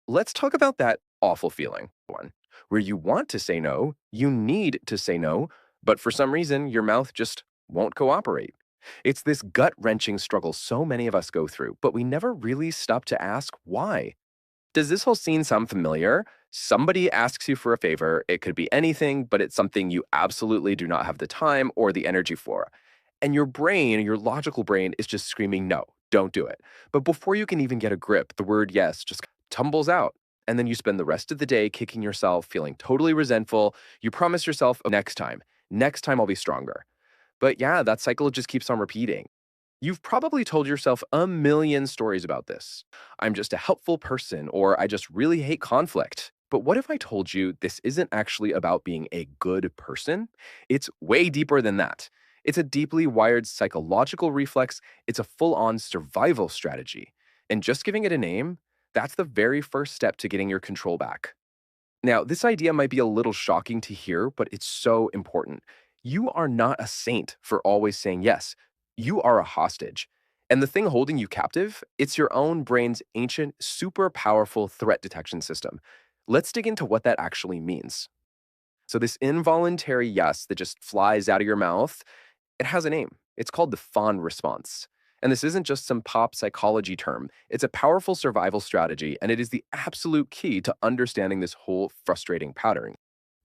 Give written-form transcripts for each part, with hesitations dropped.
Let's talk about that awful feeling one, where you want to say no, you need to say no, but for some reason your mouth just won't cooperate. It's this gut wrenching struggle so many of us go through, but we never really stop to ask why. Does this whole scene sound familiar? Somebody asks you for a favor. It could be anything, but it's something you absolutely do not have the time or the energy for. And your brain, your logical brain, is just screaming, no, don't do it. But before you can even get a grip, the word yes just tumbles out. And then you spend the rest of the day kicking yourself, feeling totally resentful. You promise yourself, "Oh, next time I'll be stronger." But yeah, that cycle just keeps on repeating. You've probably told yourself a million stories about this. I'm just a helpful person, or I just really hate conflict. But what if I told you this isn't actually about being a good person? It's way deeper than that. It's a deeply wired psychological reflex, it's a full on survival strategy. And just giving it a name, that's the very first step to getting your control back. Now, this idea might be a little shocking to hear, but it's so important. You are not a saint for always saying yes. You are a hostage. And the thing holding you captive, it's your own brain's ancient, super powerful threat detection system. Let's dig into what that actually means. So, this involuntary yes that just flies out of your mouth, it has a name. It's called the Fawn Response. And this isn't just some pop psychology term. It's a powerful survival strategy, and it is the absolute key to understanding this whole frustrating pattern.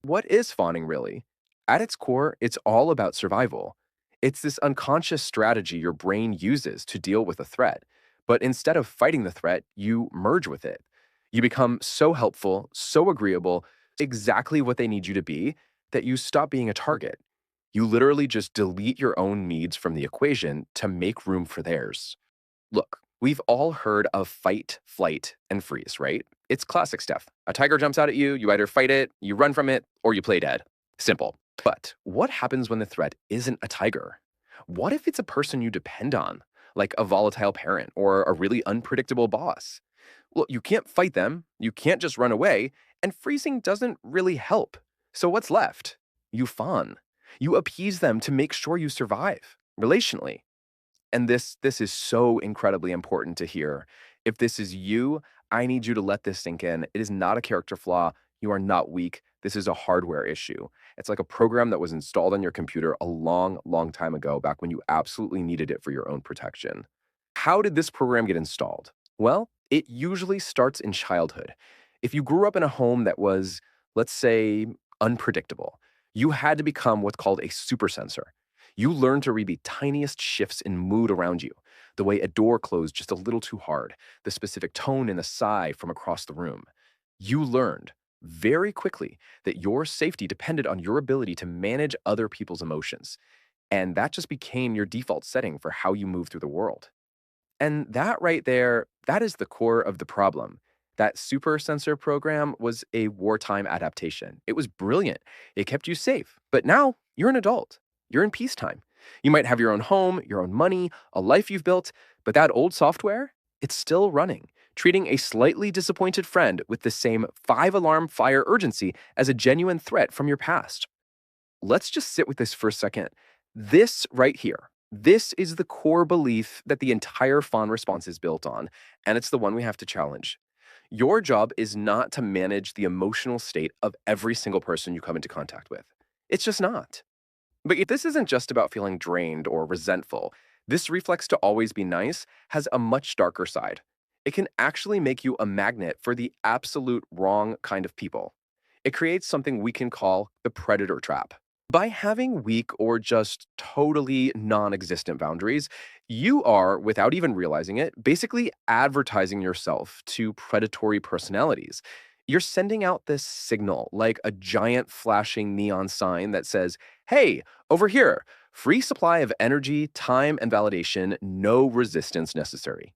What is fawning really? At its core, it's all about survival. It's this unconscious strategy your brain uses to deal with a threat. But instead of fighting the threat, you merge with it. You become so helpful, so agreeable, exactly what they need you to be, that you stop being a target. You literally just delete your own needs from the equation to make room for theirs. Look, we've all heard of fight, flight, and freeze, right? It's classic stuff. A tiger jumps out at you, you either fight it, you run from it, or you play dead. Simple. But what happens when the threat isn't a tiger? What if it's a person you depend on, like a volatile parent or a really unpredictable boss? Well, you can't fight them, you can't just run away, and freezing doesn't really help. So what's left? You fawn. You appease them to make sure you survive relationally. And this is so incredibly important to hear. If this is you, I need you to let this sink in. It is not a character flaw. You are not weak. This is a hardware issue. It's like a program that was installed on your computer a long, long time ago, back when you absolutely needed it for your own protection. How did this program get installed? Well, it usually starts in childhood. If you grew up in a home that was, let's say, unpredictable, you had to become what's called a super sensor. You learned to read the tiniest shifts in mood around you, the way a door closed just a little too hard, the specific tone in a sigh from across the room. You learned very quickly that your safety depended on your ability to manage other people's emotions. And that just became your default setting for how you move through the world. And that right there, that is the core of the problem. That super sensor program was a wartime adaptation. It was brilliant. It kept you safe. But now you're an adult. You're in peacetime. You might have your own home, your own money, a life you've built, but that old software, it's still running, treating a slightly disappointed friend with the same 5 alarm fire urgency as a genuine threat from your past. Let's just sit with this for a second. This right here, this is the core belief that the entire Fawn response is built on, and it's the one we have to challenge. Your job is not to manage the emotional state of every single person you come into contact with. It's just not. But this isn't just about feeling drained or resentful. This reflex to always be nice has a much darker side. It can actually make you a magnet for the absolute wrong kind of people. It creates something we can call the predator trap. By having weak or just totally non existent boundaries, you are, without even realizing it, basically advertising yourself to predatory personalities. You're sending out this signal like a giant flashing neon sign that says, hey, over here, free supply of energy, time, and validation, no resistance necessary.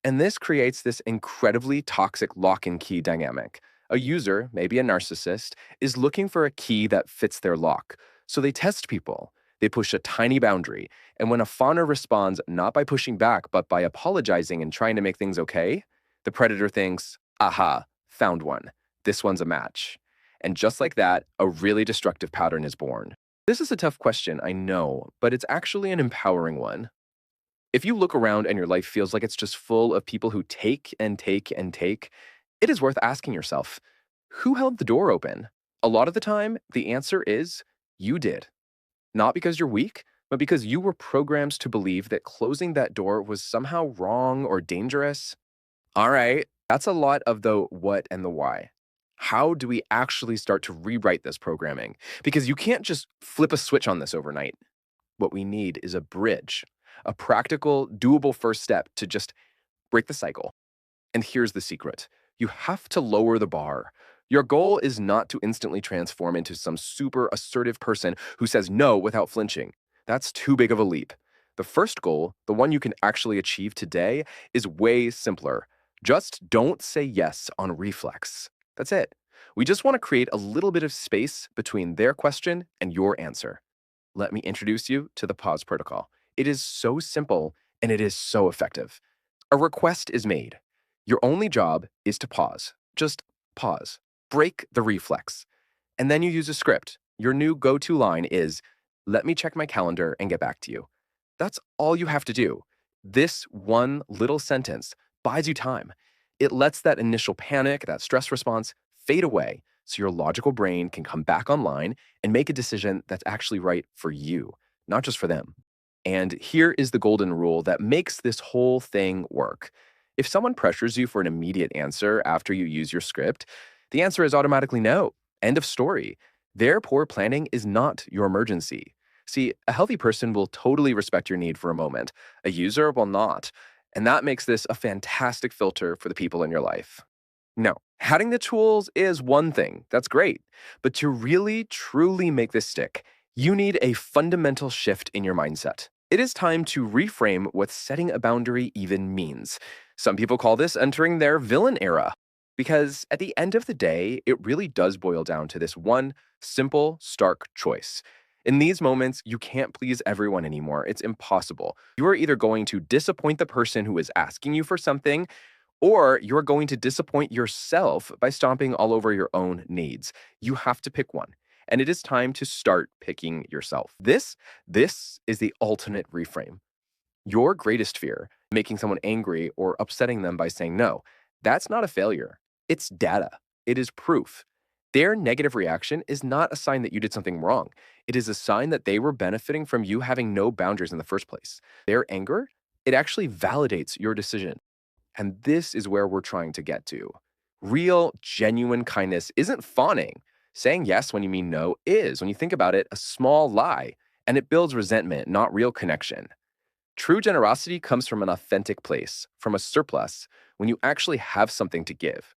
And this creates this incredibly toxic lock and key dynamic. A user, maybe a narcissist, is looking for a key that fits their lock. So they test people. They push a tiny boundary. And when a fawner responds not by pushing back, but by apologizing and trying to make things okay, the predator thinks, aha, found one. This one's a match. And just like that, a really destructive pattern is born. This is a tough question, I know, but it's actually an empowering one. If you look around and your life feels like it's just full of people who take and take and take, It is worth asking yourself, who held the door open? A lot of the time, the answer is you did. Not because you're weak, but because you were programmed to believe that closing that door was somehow wrong or dangerous. All right, that's a lot of the what and the why. How do we actually start to rewrite this programming? Because you can't just flip a switch on this overnight. What we need is a bridge, a practical, doable first step to just break the cycle. And here's the secret: you have to lower the bar. Your goal is not to instantly transform into some super assertive person who says no without flinching. That's too big of a leap. The first goal, the one you can actually achieve today, is way simpler. Just don't say yes on reflex. That's it. We just want to create a little bit of space between their question and your answer. Let me introduce you to the pause protocol. It is so simple and it is so effective. A request is made. Your only job is to pause. Just pause. Break the reflex. And then you use a script. Your new go to line is, let me check my calendar and get back to you. That's all you have to do. This one little sentence buys you time. It lets that initial panic, that stress response, fade away so your logical brain can come back online and make a decision that's actually right for you, not just for them. And here is the golden rule that makes this whole thing work. If someone pressures you for an immediate answer after you use your script, the answer is automatically no. End of story. Their poor planning is not your emergency. See, a healthy person will totally respect your need for a moment. A user will not. And that makes this a fantastic filter for the people in your life. No, having the tools is one thing. That's great. But to really, truly make this stick, you need a fundamental shift in your mindset. It is time to reframe what setting a boundary even means. Some people call this entering their villain era. Because at the end of the day, it really does boil down to this one simple, stark choice. In these moments, you can't please everyone anymore. It's impossible. You are either going to disappoint the person who is asking you for something, or you're going to disappoint yourself by stomping all over your own needs. You have to pick one. And it is time to start picking yourself. This is the ultimate reframe. Your greatest fear, making someone angry or upsetting them by saying no, that's not a failure. It's data. It is proof. Their negative reaction is not a sign that you did something wrong. It is a sign that they were benefiting from you having no boundaries in the first place. Their anger, it actually validates your decision. And this is where we're trying to get to. Real, genuine kindness isn't fawning. Saying yes when you mean no is, when you think about it, a small lie, and it builds resentment, not real connection. True generosity comes from an authentic place, from a surplus, when you actually have something to give.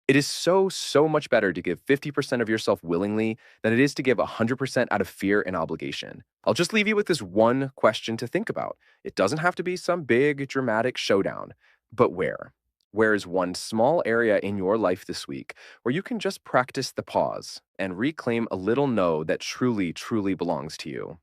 It is so much better to give 50% of yourself willingly than it is to give 100% out of fear and obligation. I'll just leave you with this one question to think about. It doesn't have to be some big, dramatic showdown, but where? Where is one small area in your life this week where you can just practice the pause and reclaim a little no that truly belongs to you?